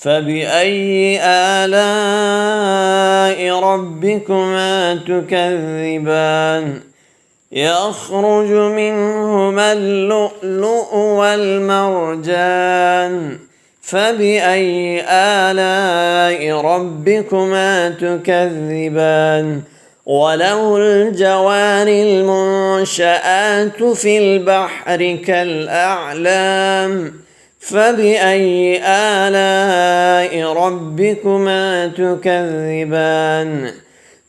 فبأي آلاء ربكما تكذبان يخرج منهما اللؤلؤ والمرجان فبأي آلاء ربكما تكذبان وله الجوار المنشآت في البحر كالأعلام فبأي آلاء ربكما تكذبان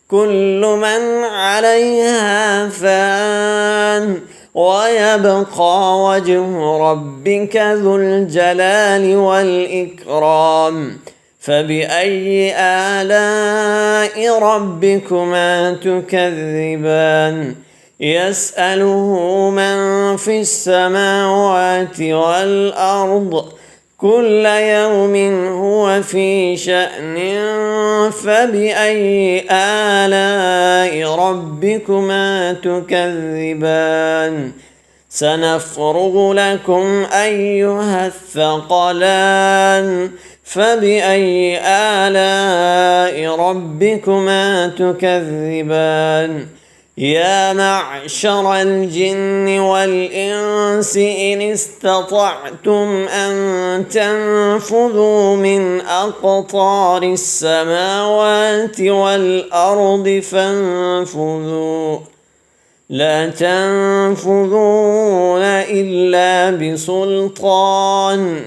كل من عليها فان ويبقى وجه ربك ذو الجلال والإكرام فبأي آلاء ربكما تكذبان يسأله من في السماوات والأرض كل يوم هو في شأن فبأي آلاء ربكما تكذبان سنفرغ لكم أيها الثقلان فبأي آلاء ربكما تكذبان يا معشر الجن والإنس إن استطعتم أن تنفذوا من أقطار السماوات والأرض فانفذوا لا تنفذون إلا بسلطان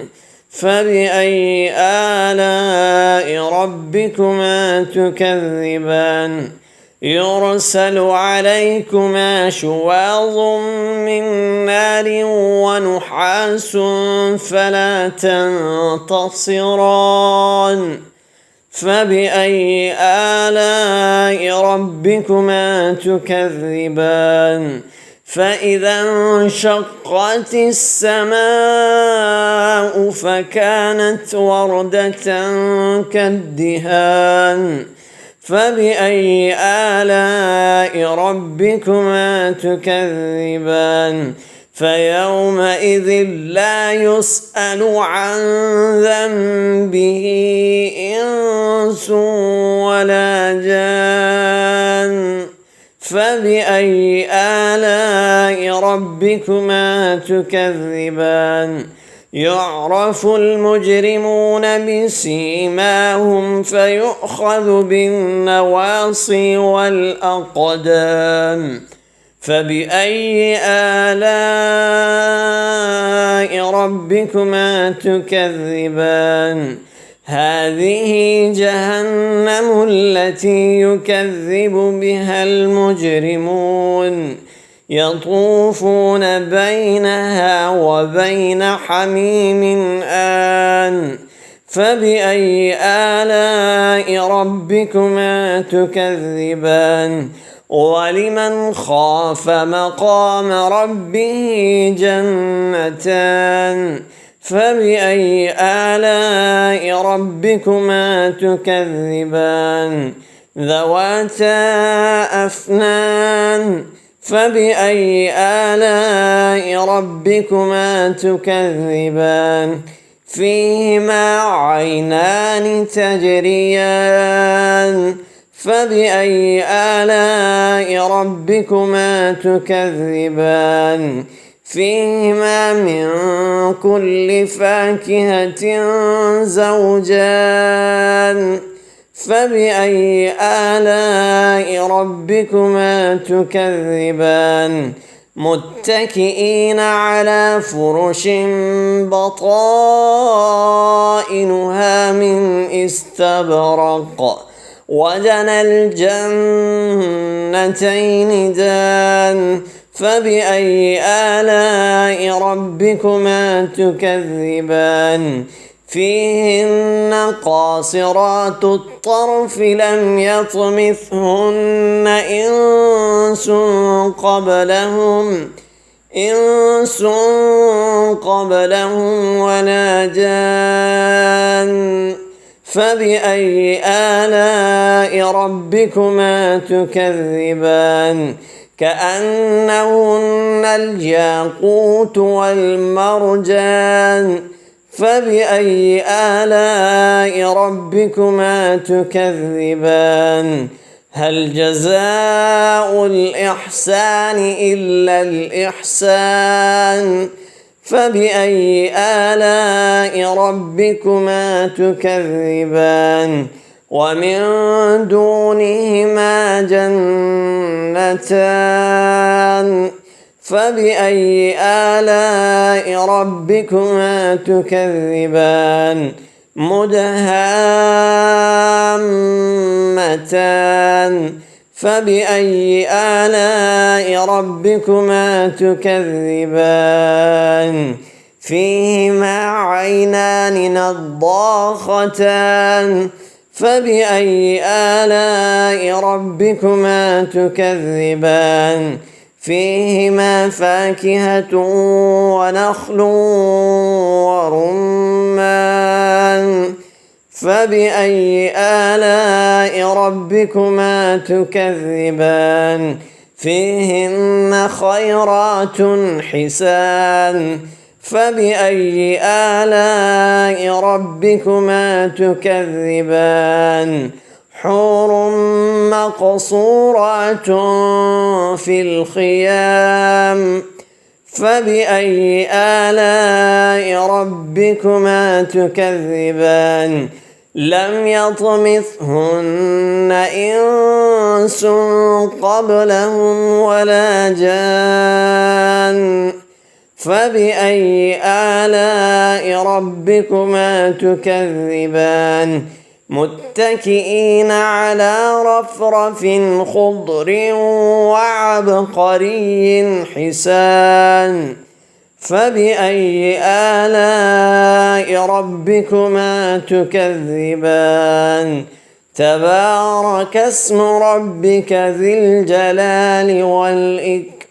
فبأي آلاء ربكما تكذبان يرسل عليكما شواظ من نار ونحاس فلا تنتصران فبأي آلاء ربكما تكذبان فإذا انشقت السماء فكانت وردة كالدهان فبأي آلاء ربكما تكذبان فيومئذ لا يسأل عن ذنبه إنس ولا جان فبأي آلاء ربكما تكذبان يعرف المجرمون بسيماهم فيؤخذ بالنواصي والأقدام فبأي آلاء ربكما تكذبان هذه جهنم التي يكذب بها المجرمون يطوفون بينها وبين حميم آن فبأي آلاء ربكما تكذبان ولمن خاف مقام ربه جنتان فبأي آلاء ربكما تكذبان ذواتا أفنان فبأي آلاء ربكما تكذبان فيهما عينان تجريان فبأي آلاء ربكما تكذبان فيهما من كل فاكهة زوجان فبأي آلاء ربكما تكذبان متكئين على فرش بطائنها من استبرق وجنى الجنتين دان فبأي آلاء ربكما تكذبان فيهن قاصرات الطرف لم يطمثهن إنس قبلهم ولا جان فبأي آلاء ربكما تكذبان كأنهن الياقوت والمرجان فبأي آلاء ربكما تكذبان هل جزاء الإحسان إلا الإحسان فبأي آلاء ربكما تكذبان ومن دونهما جنتان فبأي آلاء ربكما تكذبان مدهامتان فبأي آلاء ربكما تكذبان فيهما عينان نضاختان فبأي آلاء ربكما تكذبان فيهما فاكهة ونخل ورمان فبأي آلاء ربكما تكذبان فيهن خيرات حسان فبأي آلاء ربكما تكذبان حور مقصورات في الخيام فبأي آلاء ربكما تكذبان لم يطمثهن إنس قبلهم ولا جان فبأي آلاء ربكما تكذبان متكئين على رفرف خضر وعبقري حسان فبأي آلاء ربكما تكذبان تبارك اسم ربك ذي الجلال والإكرام